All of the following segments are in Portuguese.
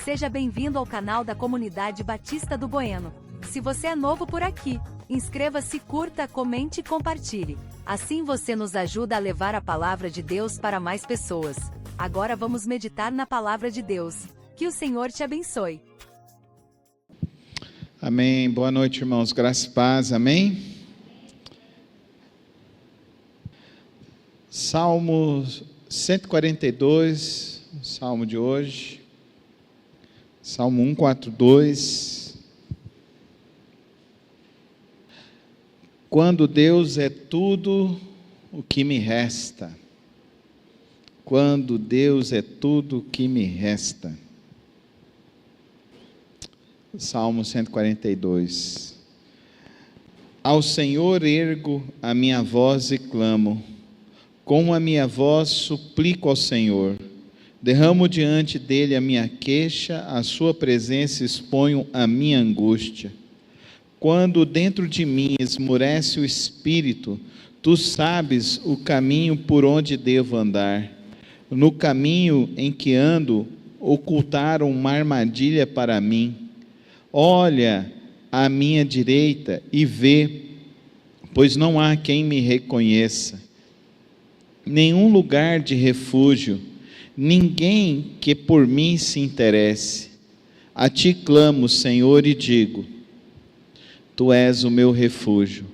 Seja bem-vindo ao canal da Comunidade Batista do Bueno. Se você é novo por aqui, inscreva-se, curta, comente e compartilhe. Assim você nos ajuda a levar a palavra de Deus para mais pessoas. Agora vamos meditar na palavra de Deus. Que o Senhor te abençoe. Amém. Boa noite, irmãos. Graça e paz. Amém. Salmo 142, o salmo de hoje. Salmo 142. Quando Deus é tudo o que me resta. Quando Deus é tudo o que me resta. Salmo 142. Ao Senhor ergo a minha voz e clamo. Com a minha voz suplico ao Senhor. Derramo diante dele a minha queixa, à sua presença exponho a minha angústia. Quando dentro de mim esmorece o espírito, tu sabes o caminho por onde devo andar. No caminho em que ando, ocultaram uma armadilha para mim. Olha à minha direita e vê, pois não há quem me reconheça. Nenhum lugar de refúgio, ninguém que por mim se interesse. A ti clamo, Senhor, e digo: tu és o meu refúgio,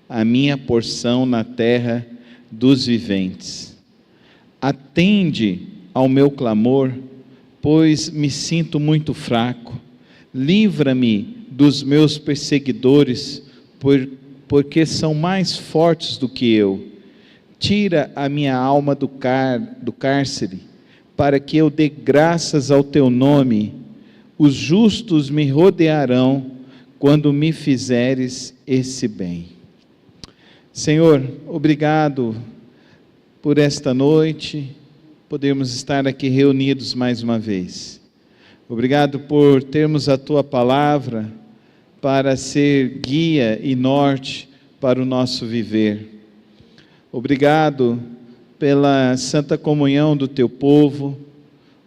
a minha porção na terra dos viventes. Atende ao meu clamor, pois me sinto muito fraco. Livra-me dos meus perseguidores, porque são mais fortes do que eu. Tira a minha alma do cárcere, para que eu dê graças ao teu nome. Os justos me rodearão quando me fizeres esse bem. Senhor, obrigado por esta noite, podermos estar aqui reunidos mais uma vez. Obrigado por termos a tua palavra para ser guia e norte para o nosso viver. Obrigado pela santa comunhão do teu povo.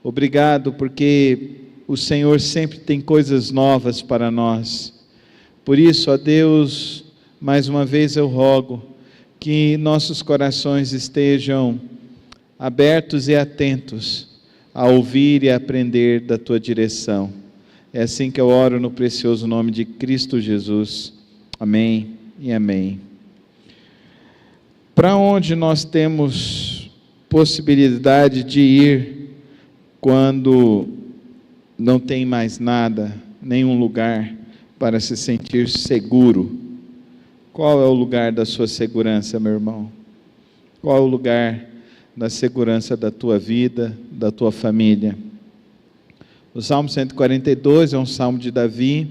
Obrigado porque o Senhor sempre tem coisas novas para nós. Por isso, ó Deus, mais uma vez eu rogo que nossos corações estejam abertos e atentos a ouvir e a aprender da tua direção. É assim que eu oro no precioso nome de Cristo Jesus. Amém e amém. Para onde nós temos possibilidade de ir quando não tem mais nada, nenhum lugar para se sentir seguro? Qual é o lugar da sua segurança, meu irmão? Qual é o lugar da segurança da tua vida, da tua família? O Salmo 142 é um salmo de Davi,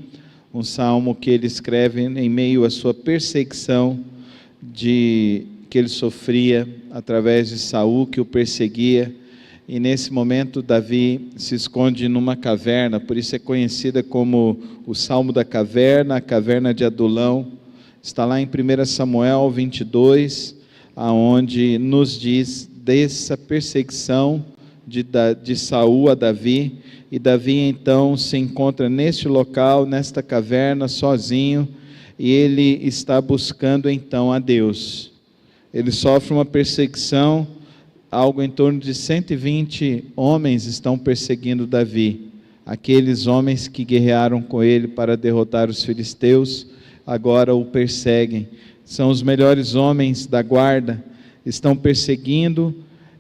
um salmo que ele escreve em meio à sua perseguição que ele sofria através de Saul, que o perseguia, e nesse momento Davi se esconde numa caverna, por isso é conhecida como o Salmo da Caverna, a caverna de Adulão. Está lá em 1 Samuel 22, aonde nos diz dessa perseguição de Saul a Davi, e Davi então se encontra neste local, nesta caverna, sozinho, e ele está buscando então a Deus. Ele sofre uma perseguição, algo em torno de 120 homens estão perseguindo Davi. Aqueles homens que guerrearam com ele para derrotar os filisteus, agora o perseguem. São os melhores homens da guarda, estão perseguindo,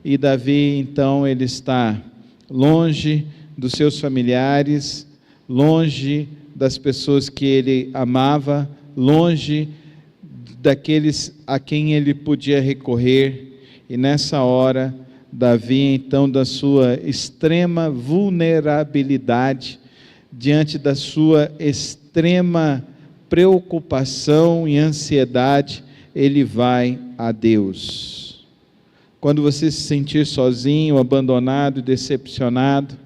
e Davi então ele está longe dos seus familiares, longe das pessoas que ele amava, longe daqueles a quem ele podia recorrer, e nessa hora, Davi, então, da sua extrema vulnerabilidade, diante da sua extrema preocupação e ansiedade, ele vai a Deus. Quando você se sentir sozinho, abandonado, decepcionado,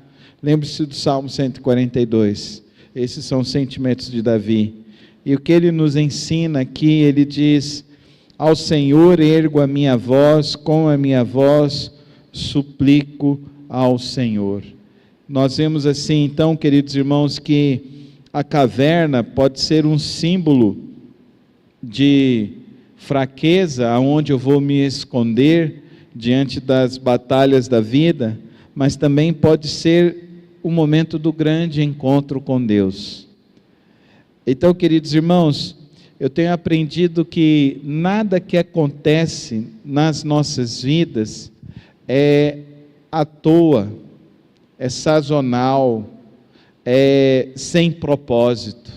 lembre-se do Salmo 142, esses são os sentimentos de Davi. E o que ele nos ensina aqui, ele diz: ao Senhor ergo a minha voz, com a minha voz suplico ao Senhor. Nós vemos assim, então, queridos irmãos, que a caverna pode ser um símbolo de fraqueza, aonde eu vou me esconder diante das batalhas da vida, mas também pode ser o momento do grande encontro com Deus. Então, queridos irmãos, eu tenho aprendido que nada que acontece nas nossas vidas é à toa, é sazonal, é sem propósito.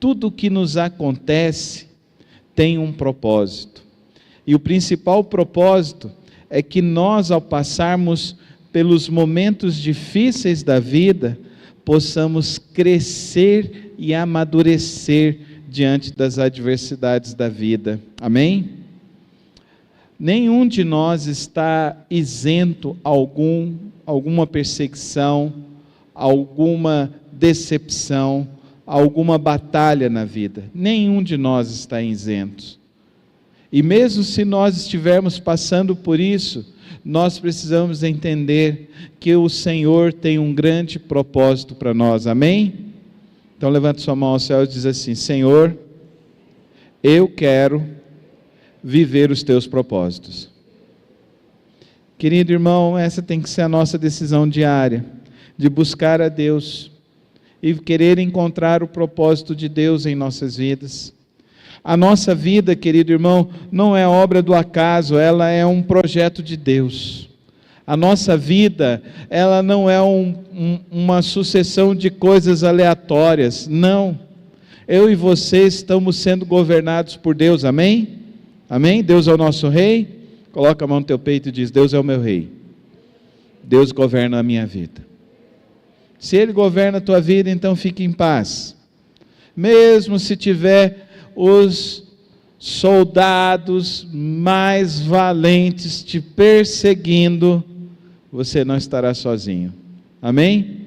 Tudo que nos acontece tem um propósito. E o principal propósito é que nós, ao passarmos pelos momentos difíceis da vida, possamos crescer e amadurecer diante das adversidades da vida. Amém? Nenhum de nós está isento a alguma perseguição, alguma decepção, alguma batalha na vida. Nenhum de nós está isento. E mesmo se nós estivermos passando por isso, nós precisamos entender que o Senhor tem um grande propósito para nós. Amém? Então levante sua mão ao céu e diz assim: Senhor, eu quero viver os teus propósitos. Querido irmão, essa tem que ser a nossa decisão diária, de buscar a Deus e querer encontrar o propósito de Deus em nossas vidas. A nossa vida, querido irmão, não é obra do acaso, ela é um projeto de Deus. A nossa vida, ela não é uma sucessão de coisas aleatórias, não. Eu e você estamos sendo governados por Deus, amém? Amém? Deus é o nosso rei? Coloca a mão no teu peito e diz: Deus é o meu rei. Deus governa a minha vida. Se Ele governa a tua vida, então fique em paz. Mesmo se tiver os soldados mais valentes te perseguindo, você não estará sozinho. Amém?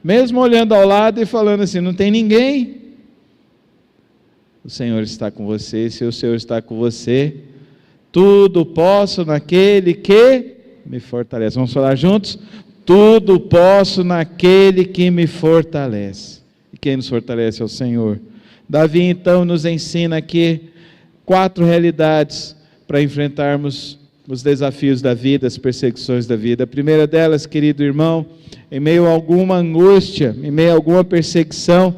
Mesmo olhando ao lado e falando assim, não tem ninguém, o Senhor está com você. Se o Senhor está com você, tudo posso naquele que me fortalece. Vamos falar juntos? Tudo posso naquele que me fortalece. E quem nos fortalece é o Senhor. Davi então nos ensina aqui 4 realidades para enfrentarmos os desafios da vida, as perseguições da vida. A primeira delas, querido irmão, em meio a alguma angústia, em meio a alguma perseguição,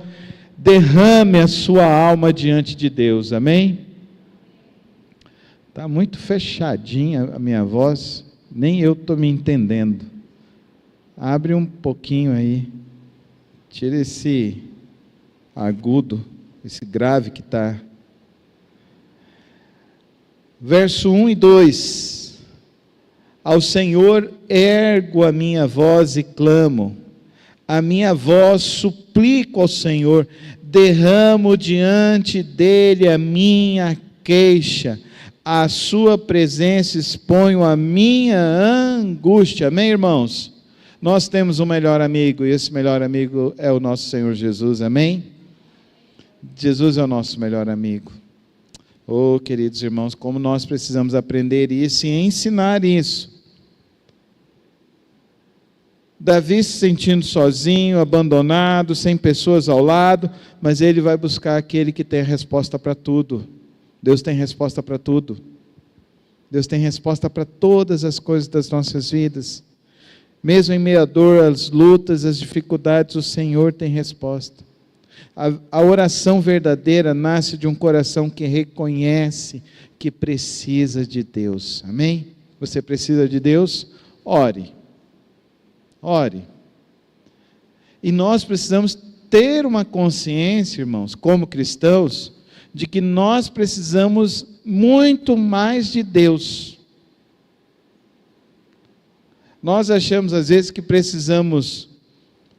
derrame a sua alma diante de Deus, amém? Está muito fechadinha a minha voz, nem eu estou me entendendo. Abre um pouquinho aí, tira esse agudo, esse grave que está. Verso 1 e 2. Ao Senhor ergo a minha voz e clamo, a minha voz suplico ao Senhor, derramo diante dele a minha queixa, à sua presença exponho a minha angústia. Amém, irmãos? Nós temos um melhor amigo, e esse melhor amigo é o nosso Senhor Jesus, amém? Jesus é o nosso melhor amigo. Oh, queridos irmãos, como nós precisamos aprender isso e ensinar isso. Davi se sentindo sozinho, abandonado, sem pessoas ao lado, mas ele vai buscar aquele que tem a resposta para tudo. Deus tem resposta para tudo. Deus tem resposta para todas as coisas das nossas vidas. Mesmo em meio à dor, às lutas, às dificuldades, o Senhor tem resposta. A oração verdadeira nasce de um coração que reconhece que precisa de Deus. Amém? Você precisa de Deus? Ore. Ore. E nós precisamos ter uma consciência, irmãos, como cristãos, de que nós precisamos muito mais de Deus. Nós achamos às vezes que precisamos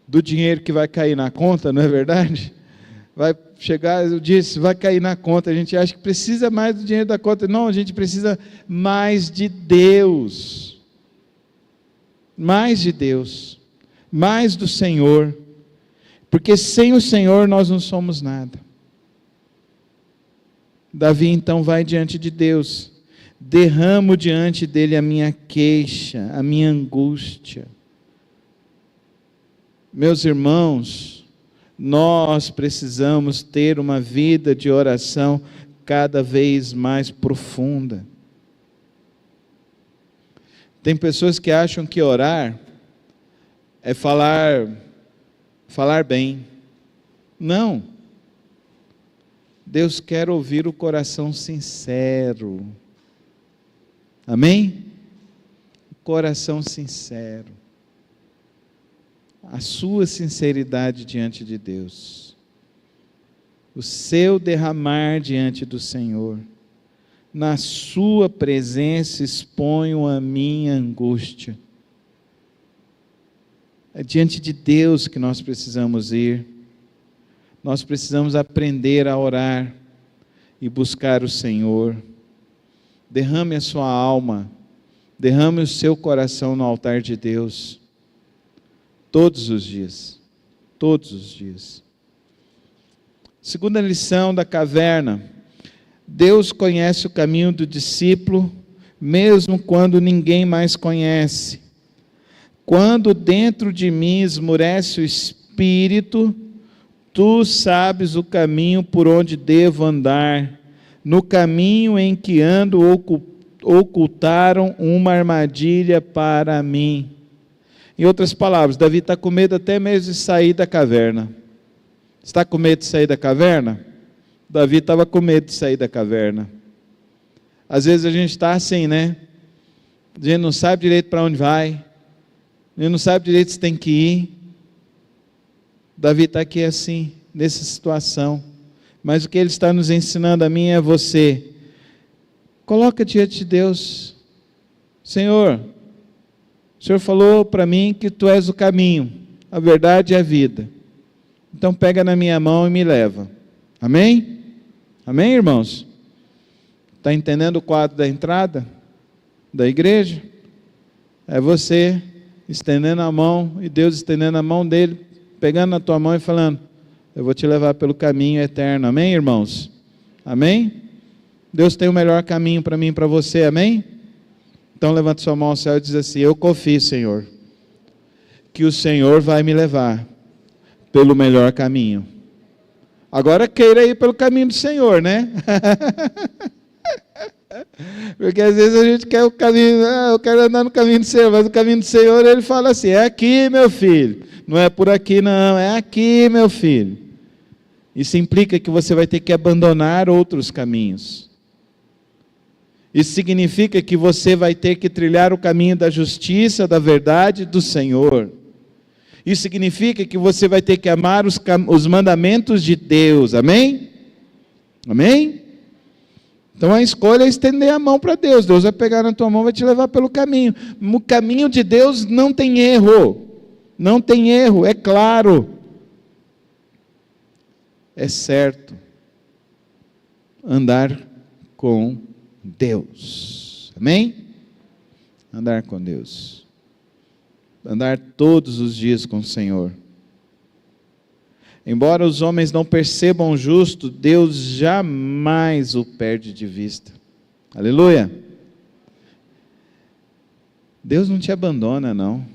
do dinheiro que vai cair na conta, não é verdade? Vai chegar, eu disse, vai cair na conta, a gente acha que precisa mais do dinheiro da conta. Não, a gente precisa mais de Deus. Mais de Deus. Mais do Senhor. Porque sem o Senhor nós não somos nada. Davi então vai diante de Deus. Derramo diante dele a minha queixa, a minha angústia. Meus irmãos, nós precisamos ter uma vida de oração cada vez mais profunda. Tem pessoas que acham que orar é falar bem. Não. Deus quer ouvir o coração sincero. Amém? O coração sincero. A sua sinceridade diante de Deus. O seu derramar diante do Senhor. Na sua presença exponho a minha angústia. É diante de Deus que nós precisamos ir. Nós precisamos aprender a orar e buscar o Senhor. Derrame a sua alma, derrame o seu coração no altar de Deus. Todos os dias. Todos os dias. Segunda lição da caverna. Deus conhece o caminho do discípulo, mesmo quando ninguém mais conhece. Quando dentro de mim esmurece o espírito, tu sabes o caminho por onde devo andar. No caminho em que ando ocultaram uma armadilha para mim. Em outras palavras, Davi está com medo até mesmo de sair da caverna. Está com medo de sair da caverna? Davi estava com medo de sair da caverna. Às vezes a gente está assim, né? A gente não sabe direito para onde vai. A gente não sabe direito se tem que ir. Davi está aqui assim, nessa situação. Mas o que ele está nos ensinando a mim e a você. Coloca diante de Deus. Senhor, o Senhor falou para mim que Tu és o caminho, a verdade e a vida. Então pega na minha mão e me leva. Amém? Amém, irmãos? Está entendendo o quadro da entrada da igreja? É você estendendo a mão e Deus estendendo a mão dele, pegando na tua mão e falando, eu vou te levar pelo caminho eterno. Amém, irmãos? Amém? Deus tem o melhor caminho para mim e para você, amém? Então levanta sua mão ao céu e diz assim, eu confio, Senhor, que o Senhor vai me levar pelo melhor caminho. Agora queira ir pelo caminho do Senhor, né? Porque às vezes a gente quer o caminho, eu quero andar no caminho do Senhor, mas o caminho do Senhor, Ele fala assim, é aqui, meu filho, não é por aqui não, é aqui, meu filho. Isso implica que você vai ter que abandonar outros caminhos. Isso significa que você vai ter que trilhar o caminho da justiça, da verdade do Senhor. Isso significa que você vai ter que amar os mandamentos de Deus, amém? Amém? Então a escolha é estender a mão para Deus. Deus vai pegar na tua mão e vai te levar pelo caminho. O caminho de Deus não tem erro. Não tem erro, é claro. É certo. Andar com Deus. Amém? Andar com Deus. Andar todos os dias com o Senhor. Embora os homens não percebam o justo, Deus jamais o perde de vista. Aleluia! Deus não te abandona, não.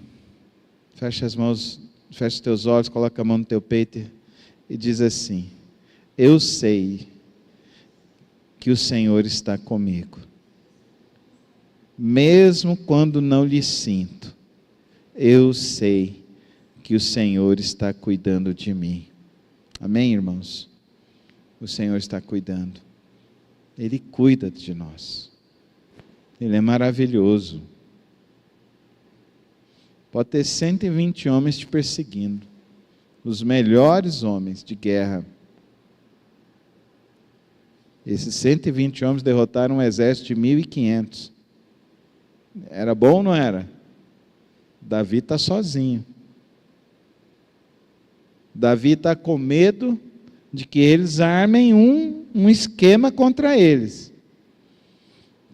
Fecha as mãos, fecha os teus olhos, coloca a mão no teu peito e diz assim, eu sei que o Senhor está comigo. Mesmo quando não lhe sinto, eu sei que o Senhor está cuidando de mim. Amém, irmãos? O Senhor está cuidando. Ele cuida de nós. Ele é maravilhoso. Pode ter 120 homens te perseguindo. Os melhores homens de guerra. Esses 120 homens derrotaram um exército de 1.500. Era bom ou não era? Davi está sozinho. Davi está com medo de que eles armem um esquema contra eles.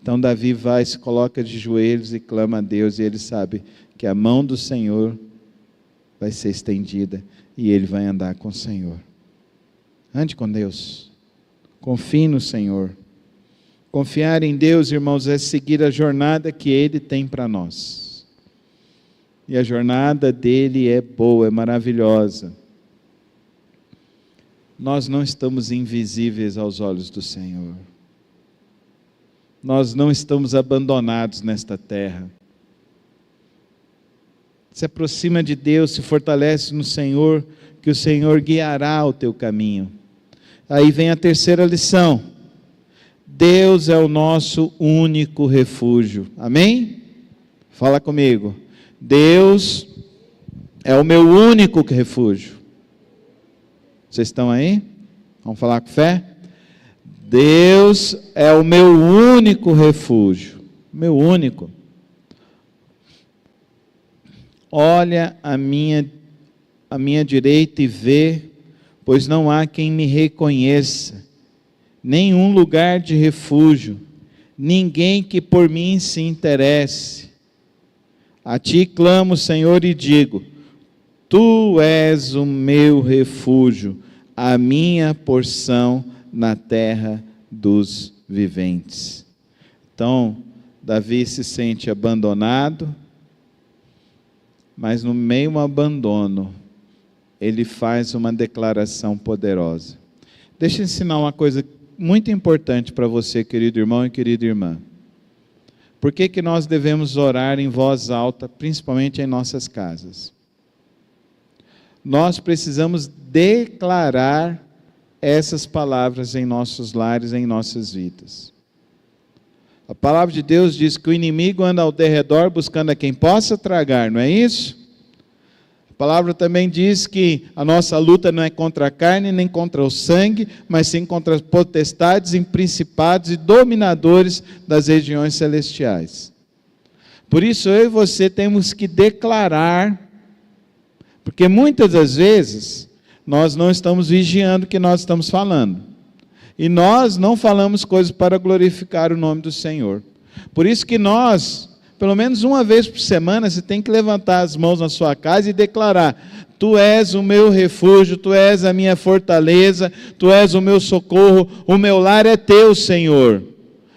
Então Davi vai, se coloca de joelhos e clama a Deus, e ele sabe que a mão do Senhor vai ser estendida e ele vai andar com o Senhor. Ande com Deus. Confie no Senhor. Confiar em Deus, irmãos, é seguir a jornada que Ele tem para nós. e a jornada dele é boa, é maravilhosa. Nós não estamos invisíveis aos olhos do Senhor. Nós não estamos abandonados nesta terra. Se aproxima de Deus, se fortalece no Senhor, que o Senhor guiará o teu caminho. Aí vem a terceira lição. Deus é o nosso único refúgio. Amém? Fala comigo. Deus é o meu único refúgio. Vocês estão aí? Vamos falar com fé? Deus é o meu único refúgio. Meu único. Olha a minha direita e vê, pois não há quem me reconheça. Nenhum lugar de refúgio, ninguém que por mim se interesse. A ti clamo, Senhor, e digo: tu és o meu refúgio, a minha porção na terra dos viventes. Então, Davi se sente abandonado, mas no meio do abandono, ele faz uma declaração poderosa. Deixa eu ensinar uma coisa muito importante para você, querido irmão e querida irmã. Por que nós devemos orar em voz alta, principalmente em nossas casas? Nós precisamos declarar essas palavras em nossos lares, em nossas vidas. A palavra de Deus diz que o inimigo anda ao derredor buscando a quem possa tragar, não é isso? A palavra também diz que a nossa luta não é contra a carne, nem contra o sangue, mas sim contra as potestades, principados e dominadores das regiões celestiais. Por isso eu e você temos que declarar, porque muitas das vezes nós não estamos vigiando o que nós estamos falando. E nós não falamos coisas para glorificar o nome do Senhor. Por isso que nós, pelo menos uma vez por semana, você tem que levantar as mãos na sua casa e declarar: tu és o meu refúgio, tu és a minha fortaleza, tu és o meu socorro, o meu lar é teu, Senhor.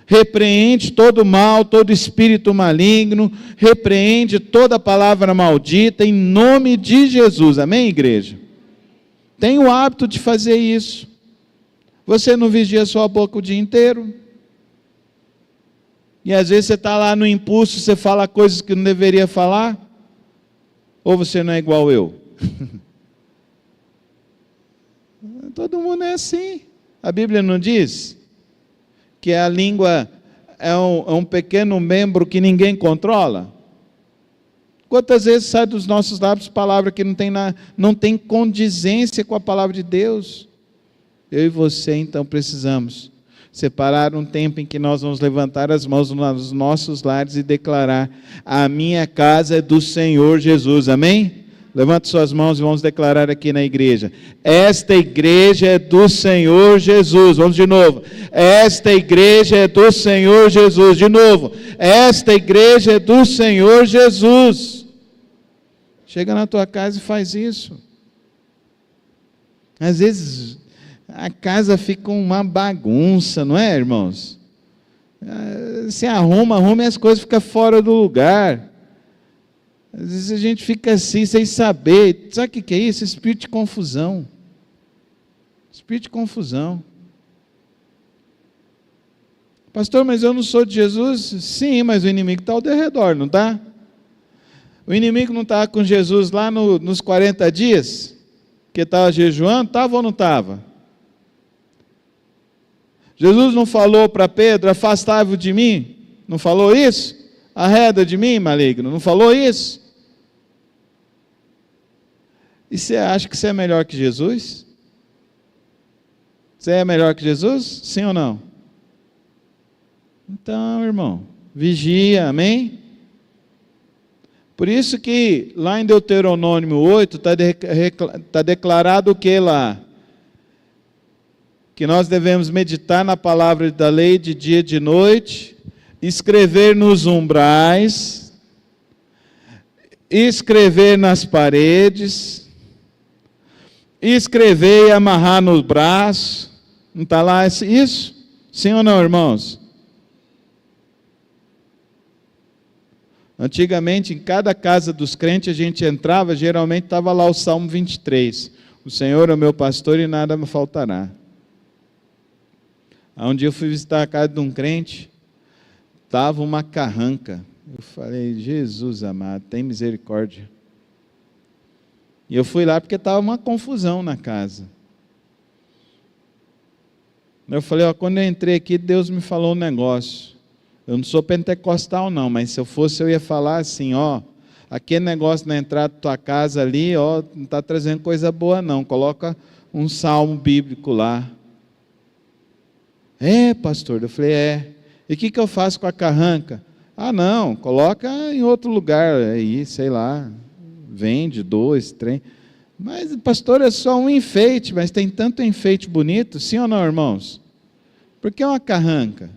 Repreende todo mal, todo espírito maligno, repreende toda palavra maldita, em nome de Jesus. Amém, igreja? Tenha o hábito de fazer isso. Você não vigia sua boca o dia inteiro? E às vezes você está lá no impulso, você fala coisas que não deveria falar? Ou você não é igual eu? Todo mundo é assim. A Bíblia não diz que a língua é um pequeno membro que ninguém controla? Quantas vezes sai dos nossos lábios palavra que não tem condizência com a palavra de Deus? Eu e você, então, precisamos separar um tempo em que nós vamos levantar as mãos nos nossos lares e declarar: a minha casa é do Senhor Jesus. Amém? Levante suas mãos e vamos declarar aqui na igreja: esta igreja é do Senhor Jesus. Vamos de novo. Esta igreja é do Senhor Jesus. De novo. Esta igreja é do Senhor Jesus. Chega na tua casa e faz isso. Às vezes a casa fica uma bagunça, não é, irmãos? Se arruma e as coisas ficam fora do lugar. Às vezes a gente fica assim, sem saber. Sabe o que é isso? Espírito de confusão. Espírito de confusão. Pastor, mas eu não sou de Jesus? Sim, mas o inimigo está ao derredor, não está? O inimigo não estava com Jesus lá nos 40 dias? Que estava jejuando? Estava ou não estava? Jesus não falou para Pedro: afastai-vos de mim? Não falou isso? Arreda de mim, maligno. Não falou isso? E você acha que você é melhor que Jesus? Você é melhor que Jesus? Sim ou não? Então, irmão, vigia, amém? Por isso que lá em Deuteronômio 8 está declarado o que lá? Que nós devemos meditar na palavra da lei de dia e de noite, escrever nos umbrais, escrever nas paredes, escrever e amarrar no braço. Não está lá isso? Sim ou não, irmãos? Antigamente, em cada casa dos crentes, a gente entrava, geralmente estava lá o Salmo 23. O Senhor é o meu pastor e nada me faltará. Um dia eu fui visitar a casa de um crente, estava uma carranca. Eu falei, Jesus amado, tem misericórdia. E eu fui lá porque estava uma confusão na casa. Eu falei, quando eu entrei aqui, Deus me falou um negócio. Eu não sou pentecostal não, mas se eu fosse, eu ia falar assim, aquele negócio na entrada da tua casa ali, não está trazendo coisa boa não, coloca um salmo bíblico lá. Pastor, eu falei, e o que eu faço com a carranca? Não, coloca em outro lugar aí, sei lá, vende 2, 3. Mas, pastor, é só um enfeite, mas tem tanto enfeite bonito, sim ou não, irmãos? Por que uma carranca?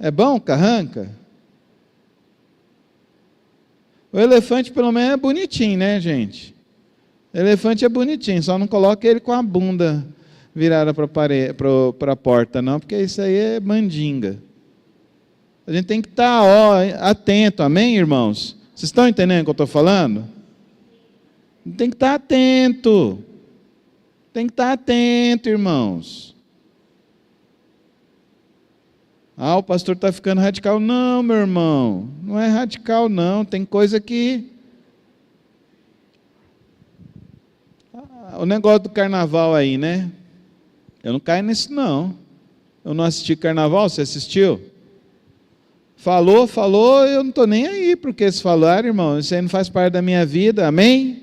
É bom carranca? O elefante pelo menos é bonitinho, né, gente? O elefante é bonitinho, só não coloca ele com a bunda virada para a porta, não, porque isso aí é mandinga. A gente tem que estar atento, amém, irmãos? Vocês estão entendendo o que eu estou falando? Tem que estar atento. Tem que estar atento, irmãos. O pastor está ficando radical. Não, meu irmão, não é radical não, tem coisa que... O negócio do carnaval aí, né? Eu não caio nisso não. Eu não assisti carnaval, você assistiu? Falou, eu não estou nem aí para o que eles falaram, irmão. Isso aí não faz parte da minha vida, amém?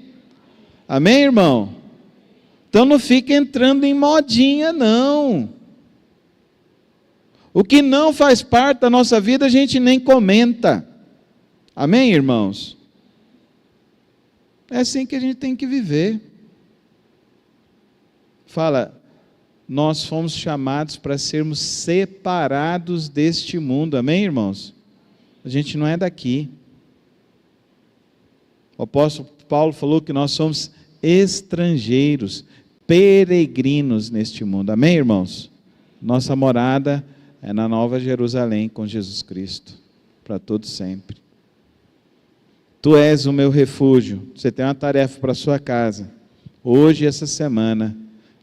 Amém, irmão? Então não fique entrando em modinha, não. O que não faz parte da nossa vida, a gente nem comenta. Amém, irmãos? É assim que a gente tem que viver. Fala, nós fomos chamados para sermos separados deste mundo. Amém, irmãos? A gente não é daqui. O apóstolo Paulo falou que nós somos estrangeiros, peregrinos neste mundo. Amém, irmãos? Nossa morada é na Nova Jerusalém com Jesus Cristo, para todo sempre. Tu és o meu refúgio. Você tem uma tarefa para a sua casa. Hoje, essa semana,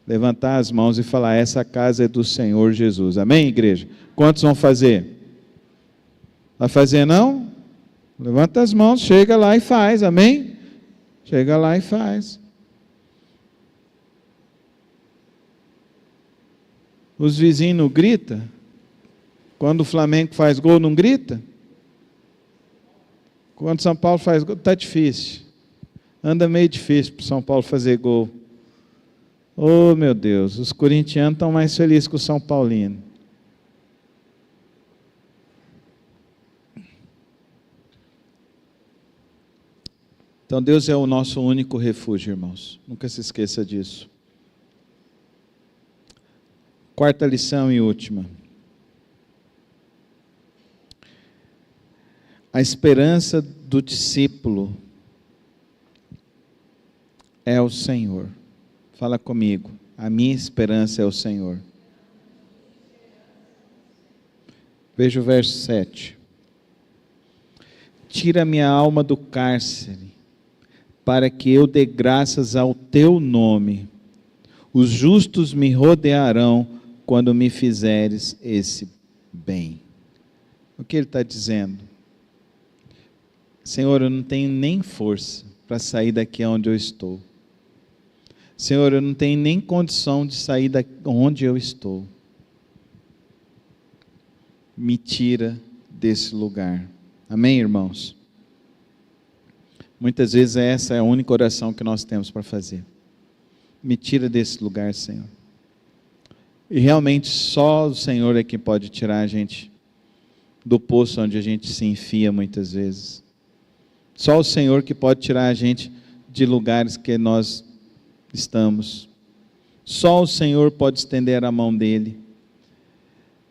levantar as mãos e falar, essa casa é do Senhor Jesus. Amém, igreja? Quantos vão fazer? Vai fazer não? Levanta as mãos, chega lá e faz, amém? Chega lá e faz. Os vizinhos não gritam? Quando o Flamengo faz gol, não grita? Quando São Paulo faz gol, está difícil. Anda meio difícil para São Paulo fazer gol. Oh, meu Deus, os corintianos estão mais felizes que o São Paulino. Então, Deus é o nosso único refúgio, irmãos. Nunca se esqueça disso. Quarta lição e última. A esperança do discípulo é o Senhor. Fala comigo. A minha esperança é o Senhor. Veja o verso 7. Tira minha alma do cárcere, para que eu dê graças ao teu nome. Os justos me rodearão quando me fizeres esse bem. O que ele está dizendo? Senhor, eu não tenho nem força para sair daqui onde eu estou. Senhor, eu não tenho nem condição de sair da onde eu estou. Me tira desse lugar. Amém, irmãos? Muitas vezes essa é a única oração que nós temos para fazer. Me tira desse lugar, Senhor. E realmente só o Senhor é que pode tirar a gente do poço onde a gente se enfia muitas vezes. Só o Senhor que pode tirar a gente de lugares que nós estamos. Só o Senhor pode estender a mão dele.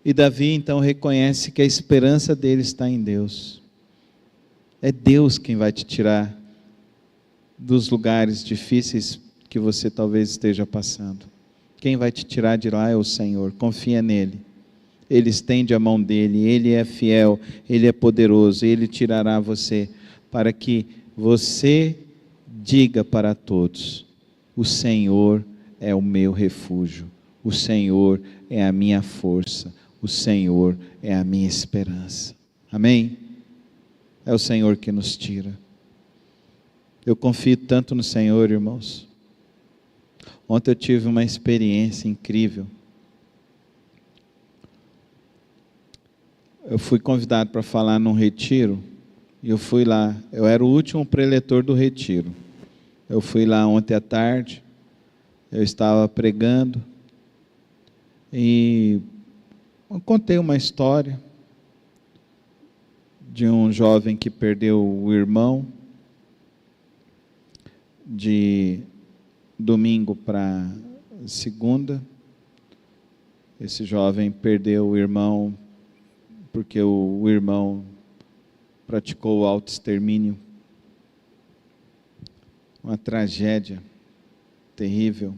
E Davi então reconhece que a esperança dele está em Deus. É Deus quem vai te tirar dos lugares difíceis que você talvez esteja passando. Quem vai te tirar de lá é o Senhor. Confia nele. Ele estende a mão dele, Ele é fiel, Ele é poderoso, Ele tirará você, para que você diga para todos: o Senhor é o meu refúgio, o Senhor é a minha força, o Senhor é a minha esperança. Amém? É o Senhor que nos tira. Eu confio tanto no Senhor, irmãos. Ontem eu tive uma experiência incrível. Eu fui convidado para falar num retiro, e eu fui lá. Eu era o último preletor do retiro. Eu fui lá ontem à tarde, eu estava pregando, e eu contei uma história de um jovem que perdeu o irmão, de domingo para segunda. Esse jovem perdeu o irmão porque o irmão praticou o autoextermínio. Uma tragédia terrível.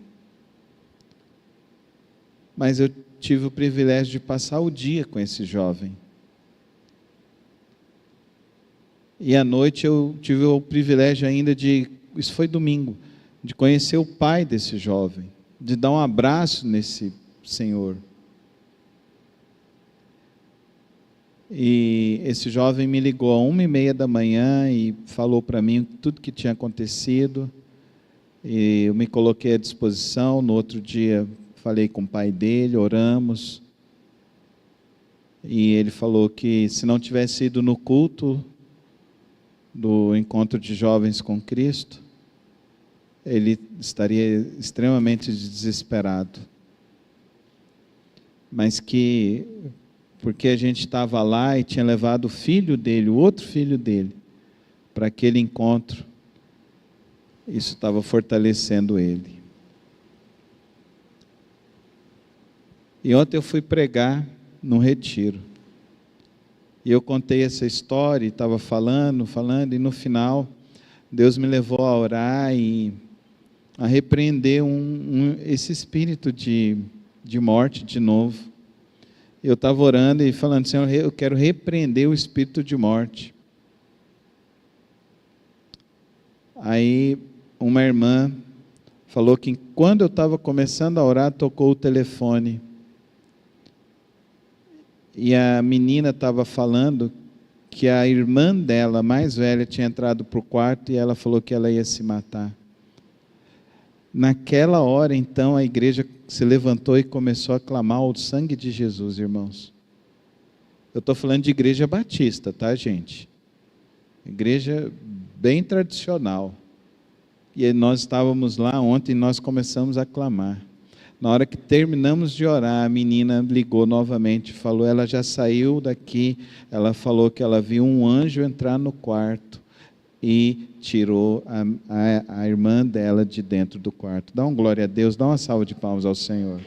Mas eu tive o privilégio de passar o dia com esse jovem. E à noite eu tive o privilégio ainda de, isso foi domingo, de conhecer o pai desse jovem, de dar um abraço nesse senhor. E esse jovem me ligou às 1h30 da manhã e falou para mim tudo que tinha acontecido. E eu me coloquei à disposição. No outro dia falei com o pai dele, oramos. E ele falou que se não tivesse ido no culto do encontro de jovens com Cristo, ele estaria extremamente desesperado. Mas que, porque a gente estava lá e tinha levado o filho dele, o outro filho dele, para aquele encontro, isso estava fortalecendo ele. E ontem eu fui pregar num retiro. E eu contei essa história, e estava falando, e no final, Deus me levou a orar e a repreender esse espírito de morte de novo. Eu estava orando e falando: Senhor, eu quero repreender o espírito de morte. Aí uma irmã falou que quando eu estava começando a orar, tocou o telefone. E a menina estava falando que a irmã dela, mais velha, tinha entrado para o quarto e ela falou que ela ia se matar. Naquela hora, então, a igreja se levantou e começou a clamar o sangue de Jesus, irmãos. Eu estou falando de igreja batista, tá, gente? Igreja bem tradicional. E nós estávamos lá ontem e nós começamos a clamar. Na hora que terminamos de orar, a menina ligou novamente, falou, ela já saiu daqui, ela falou que ela viu um anjo entrar no quarto e tirou a irmã dela de dentro do quarto. Dá uma glória a Deus, dá uma salva de palmas ao Senhor.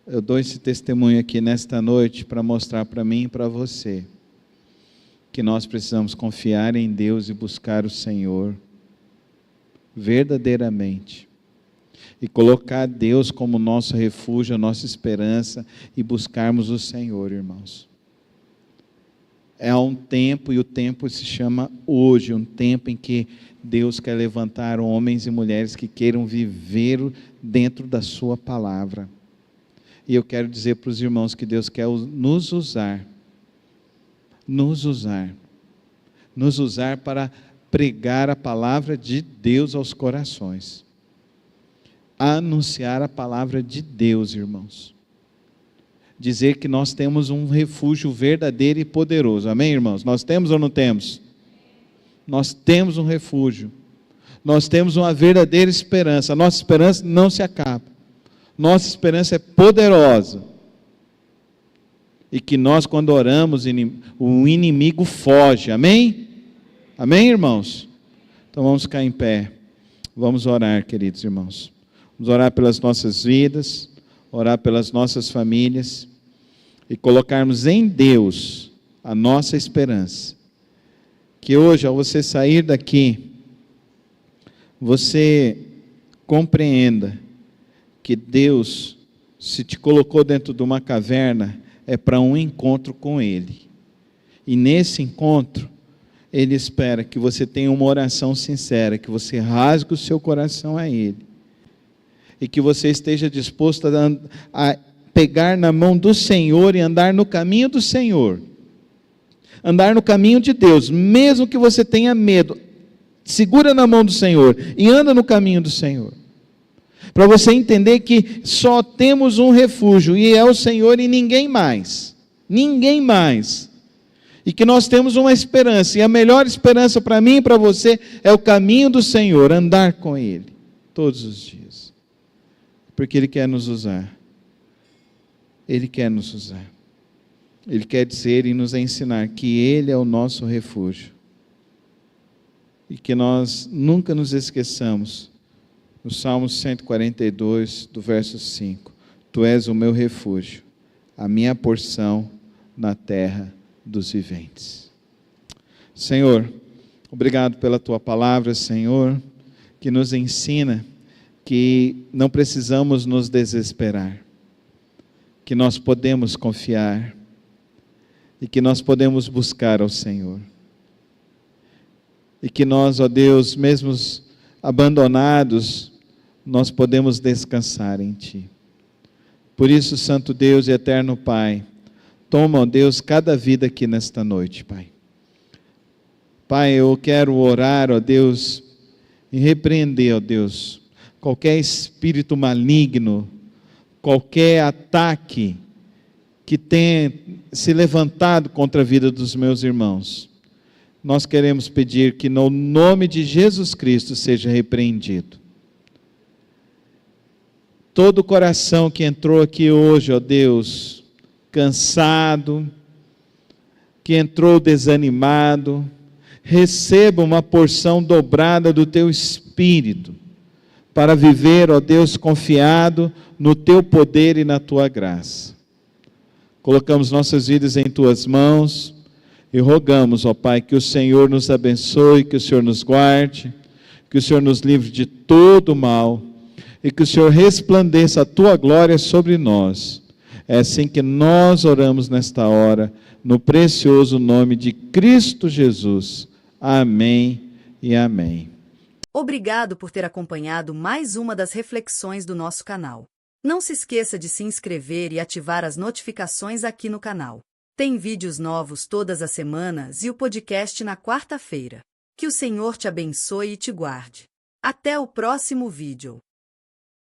Eu dou esse testemunho aqui nesta noite para mostrar para mim e para você que nós precisamos confiar em Deus e buscar o Senhor verdadeiramente, e colocar Deus como nosso refúgio, a nossa esperança, e buscarmos o Senhor, irmãos. É um tempo, e o tempo se chama hoje, um tempo em que Deus quer levantar homens e mulheres que queiram viver dentro da sua palavra. E eu quero dizer para os irmãos que Deus quer nos usar para pregar a palavra de Deus aos corações. Anunciar a palavra de Deus, irmãos. Dizer que nós temos um refúgio verdadeiro e poderoso. Amém, irmãos? Nós temos ou não temos? Nós temos um refúgio. Nós temos uma verdadeira esperança. A nossa esperança não se acaba. Nossa esperança é poderosa. E que nós, quando oramos, o inimigo foge. Amém? Amém, irmãos? Então vamos ficar em pé. Vamos orar, queridos irmãos. Vamos orar pelas nossas vidas, orar pelas nossas famílias e colocarmos em Deus a nossa esperança. Que hoje, ao você sair daqui, você compreenda que Deus, se te colocou dentro de uma caverna, é para um encontro com Ele. E nesse encontro, Ele espera que você tenha uma oração sincera, que você rasgue o seu coração a Ele. E que você esteja disposto a pegar na mão do Senhor e andar no caminho do Senhor. Andar no caminho de Deus, mesmo que você tenha medo. Segura na mão do Senhor e anda no caminho do Senhor. Para você entender que só temos um refúgio, e é o Senhor e ninguém mais. Ninguém mais. E que nós temos uma esperança, e a melhor esperança para mim e para você é o caminho do Senhor, andar com Ele, todos os dias. Porque Ele quer nos usar. Ele quer nos usar. Ele quer dizer e nos ensinar que Ele é o nosso refúgio. E que nós nunca nos esqueçamos, no Salmo 142, do verso 5, Tu és o meu refúgio, a minha porção na terra dos viventes. Senhor, obrigado pela Tua palavra, Senhor, que nos ensina que não precisamos nos desesperar, que nós podemos confiar e que nós podemos buscar ao Senhor. E que nós, ó Deus, mesmo abandonados, nós podemos descansar em Ti. Por isso, Santo Deus e Eterno Pai, toma, ó Deus, cada vida aqui nesta noite, Pai. Pai, eu quero orar, ó Deus, e repreender, ó Deus, qualquer espírito maligno, qualquer ataque que tenha se levantado contra a vida dos meus irmãos. Nós queremos pedir que no nome de Jesus Cristo seja repreendido. Todo coração que entrou aqui hoje, ó Deus, cansado, que entrou desanimado, receba uma porção dobrada do Teu Espírito, para viver, ó Deus, confiado no Teu poder e na Tua graça. Colocamos nossas vidas em Tuas mãos, e rogamos, ó Pai, que o Senhor nos abençoe, que o Senhor nos guarde, que o Senhor nos livre de todo mal, e que o Senhor resplandeça a Tua glória sobre nós. É assim que nós oramos nesta hora, no precioso nome de Cristo Jesus. Amém e amém. Obrigado por ter acompanhado mais uma das reflexões do nosso canal. Não se esqueça de se inscrever e ativar as notificações aqui no canal. Tem vídeos novos todas as semanas e o podcast na quarta-feira. Que o Senhor te abençoe e te guarde. Até o próximo vídeo.